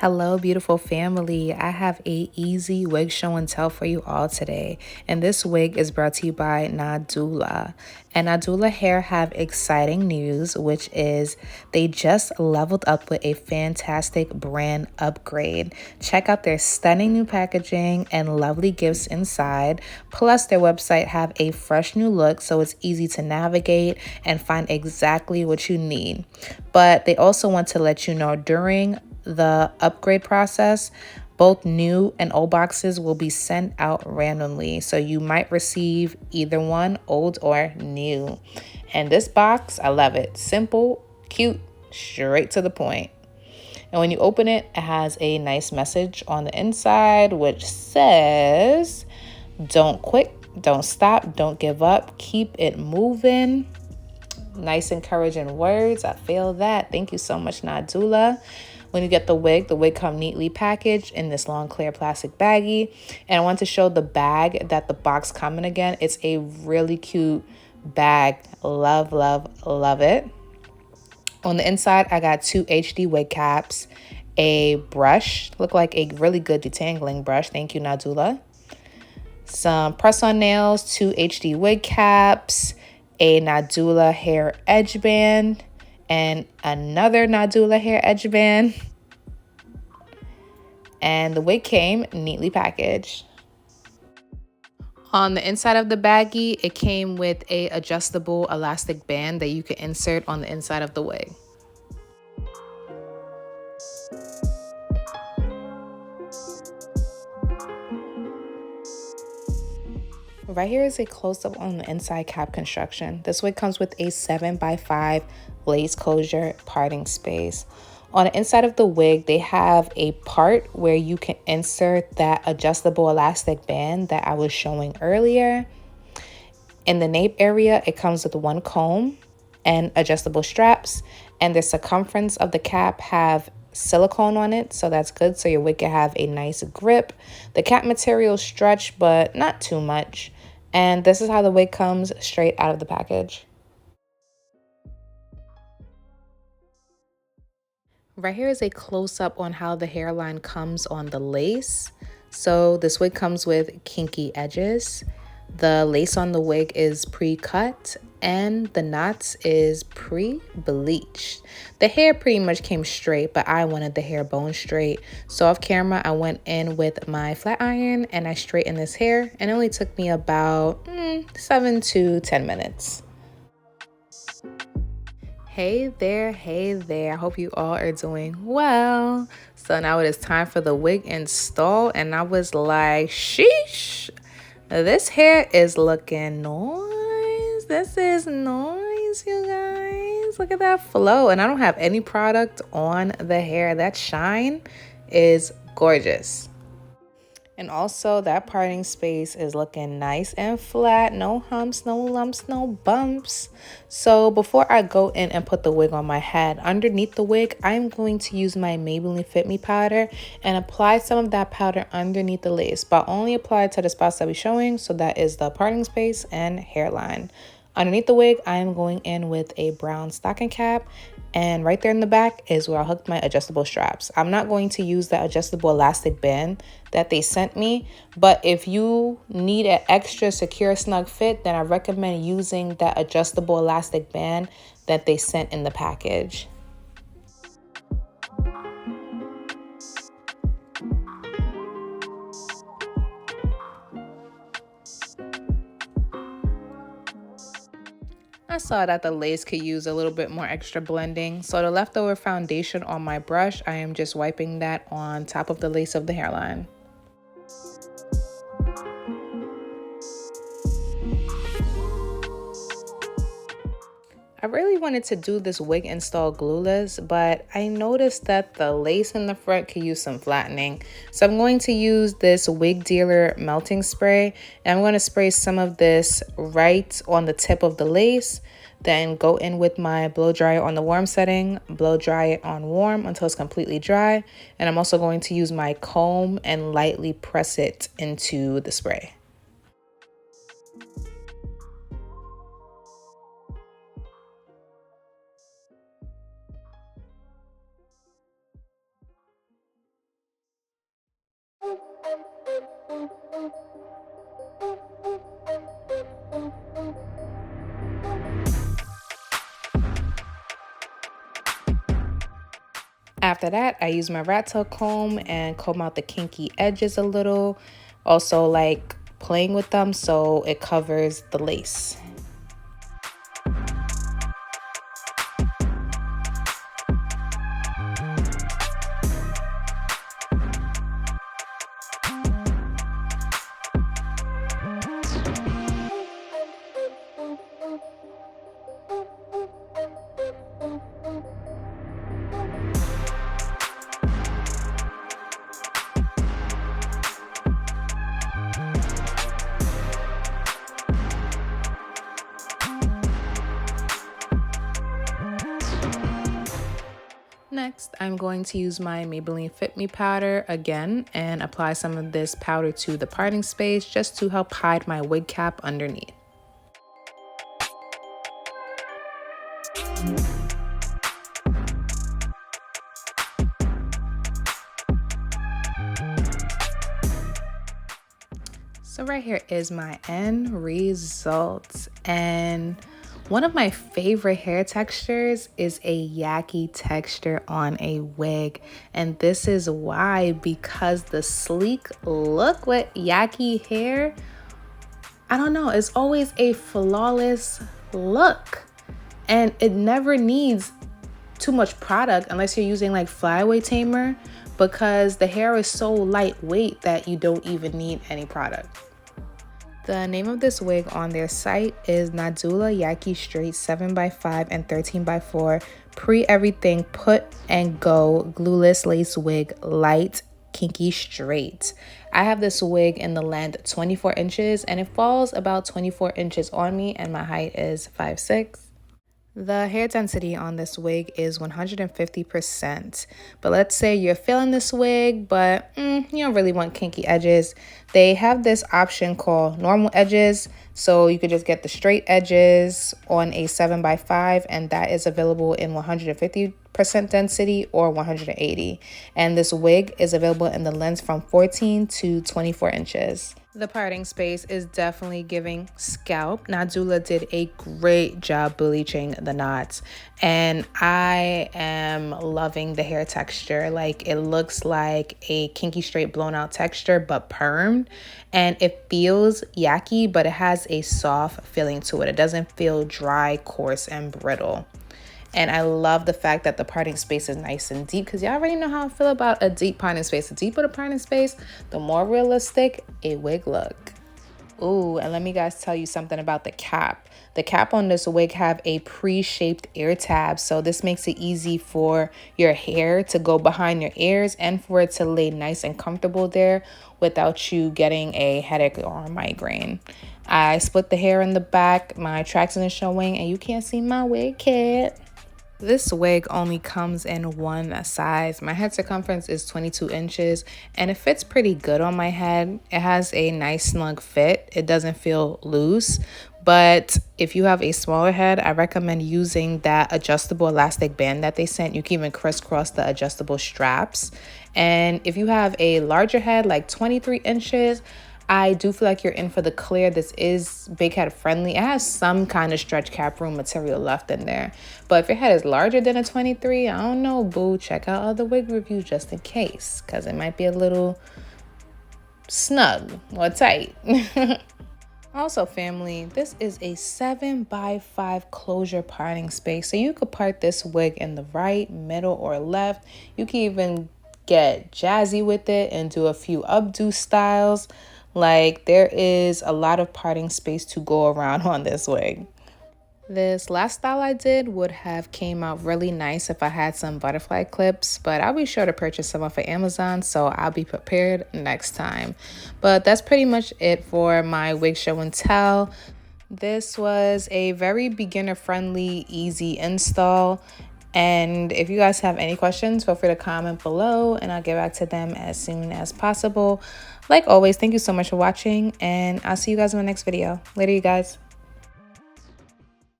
Hello, beautiful family. I have a easy wig show and tell for you all today. And this wig is brought to you by Nadula. And Nadula Hair have exciting news, which is they just leveled up with a fantastic brand upgrade. Check out their stunning new packaging and lovely gifts inside. Plus, their website have a fresh new look, so it's easy to navigate and find exactly what you need. But they also want to let you know during the upgrade process, both new and old boxes will be sent out randomly. So you might receive either one, old or new. And this box, I love it. Simple, cute, straight to the point. And when you open it, it has a nice message on the inside, which says, don't quit, don't stop, don't give up, keep it moving. Nice encouraging words. I feel that. Thank you so much, Nadula. When you get the wig comes neatly packaged in this long clear plastic baggie. And I want to show the bag that the box come in again. It's a really cute bag. Love, love, love it. On the inside, I got 2 HD wig caps, a brush, look like a really good detangling brush. Thank you, Nadula. Some press-on nails, 2 HD wig caps, a Nadula hair edge band, and another Nadula hair edge band. And the wig came neatly packaged. On the inside of the baggie, it came with a adjustable elastic band that you could insert on the inside of the wig. Right here is a close-up on the inside cap construction. This wig comes with a 7x5 lace closure parting space. On the inside of the wig, they have a part where you can insert that adjustable elastic band that I was showing earlier. In the nape area, it comes with 1 comb and adjustable straps, and the circumference of the cap have silicone on it, so that's good, so your wig can have a nice grip. The cap material stretch, but not too much. And this is how the wig comes straight out of the package. Right here is a close-up on how the hairline comes on the lace. So this wig comes with kinky edges. The lace on the wig is pre-cut and the knots is pre-bleached. The hair pretty much came straight, but I wanted the hair bone straight. So off camera, I went in with my flat iron and I straightened this hair, and it only took me about 7 to 10 minutes. Hey there, hey there. I hope you all are doing well. So now it is time for the wig install, and I was like, sheesh, this hair is looking nice. This is nice, you guys. Look at that flow. And I don't have any product on the hair. That shine is gorgeous. And also that parting space is looking nice and flat. No humps, no lumps, no bumps. So before I go in and put the wig on my head, underneath the wig, I'm going to use my Maybelline Fit Me powder and apply some of that powder underneath the lace, but only apply it to the spots that we're showing. So that is the parting space and hairline. Underneath the wig, I am going in with a brown stocking cap, and right there in the back is where I hooked my adjustable straps. I'm not going to use the adjustable elastic band that they sent me, but if you need an extra secure snug fit, then I recommend using that adjustable elastic band that they sent in the package. I saw that the lace could use a little bit more extra blending, so the leftover foundation on my brush, I am just wiping that on top of the lace of the hairline. I really wanted to do this wig install glueless, but I noticed that the lace in the front could use some flattening. So I'm going to use this Wig Dealer melting spray, and I'm going to spray some of this right on the tip of the lace, then go in with my blow dryer on the warm setting, blow dry it on warm until it's completely dry. And I'm also going to use my comb and lightly press it into the spray. After that, I use my rat tail comb and comb out the kinky edges a little. Also like playing with them so it covers the lace. Next, I'm going to use my Maybelline Fit Me powder again and apply some of this powder to the parting space just to help hide my wig cap underneath. So right here is my end result, and one of my favorite hair textures is a Yaki texture on a wig, and this is why, because the sleek look with Yaki hair, I don't know, it's always a flawless look, and it never needs too much product unless you're using like flyaway tamer, because the hair is so lightweight that you don't even need any product. The name of this wig on their site is Nadula Yaki Straight 7x5 and 13x4 Pre-everything Put and Go Glueless Lace Wig Light Kinky Straight. I have this wig in the length 24 inches and it falls about 24 inches on me, and my height is 5'6". The hair density on this wig is 150%. But let's say you're feeling this wig, but you don't really want kinky edges. They have this option called normal edges. So you could just get the straight edges on a 7x5, and that is available in 150% density or 180. And this wig is available in the length from 14 to 24 inches. The parting space is definitely giving scalp. Nadula did a great job bleaching the knots, and I am loving the hair texture. Like, it looks like a kinky straight blown out texture but permed, and it feels Yaki, but it has a soft feeling to it. It doesn't feel dry, coarse, and brittle. And I love the fact that the parting space is nice and deep, because y'all already know how I feel about a deep parting space. The deeper the parting space, the more realistic a wig look. Ooh, and let me guys tell you something about the cap. The cap on this wig have a pre-shaped ear tab, so this makes it easy for your hair to go behind your ears and for it to lay nice and comfortable there without you getting a headache or a migraine. I split the hair in the back, my traction is showing, and you can't see my wig cap. This wig only comes in one size. My head circumference is 22 inches and it fits pretty good on my head. It has a nice snug fit. It doesn't feel loose. But if you have a smaller head, I recommend using that adjustable elastic band that they sent. You can even crisscross the adjustable straps. And if you have a larger head, like 23 inches, I do feel like you're in for the clear. This is big head friendly. It has some kind of stretch cap room material left in there. But if your head is larger than a 23, I don't know, boo. Check out other wig reviews just in case, because it might be a little snug or tight. Also, family, this is a 7x5 closure parting space. So you could part this wig in the right, middle, or left. You can even get jazzy with it and do a few updo styles. Like, there is a lot of parting space to go around on this wig. This last style I did would have came out really nice if I had some butterfly clips, but I'll be sure to purchase some off of Amazon, so I'll be prepared next time. But that's pretty much it for my wig show and tell. This was a very beginner friendly, easy install. And if you guys have any questions, feel free to comment below and I'll get back to them as soon as possible. Like always, thank you so much for watching, and I'll see you guys in my next video. Later, you guys.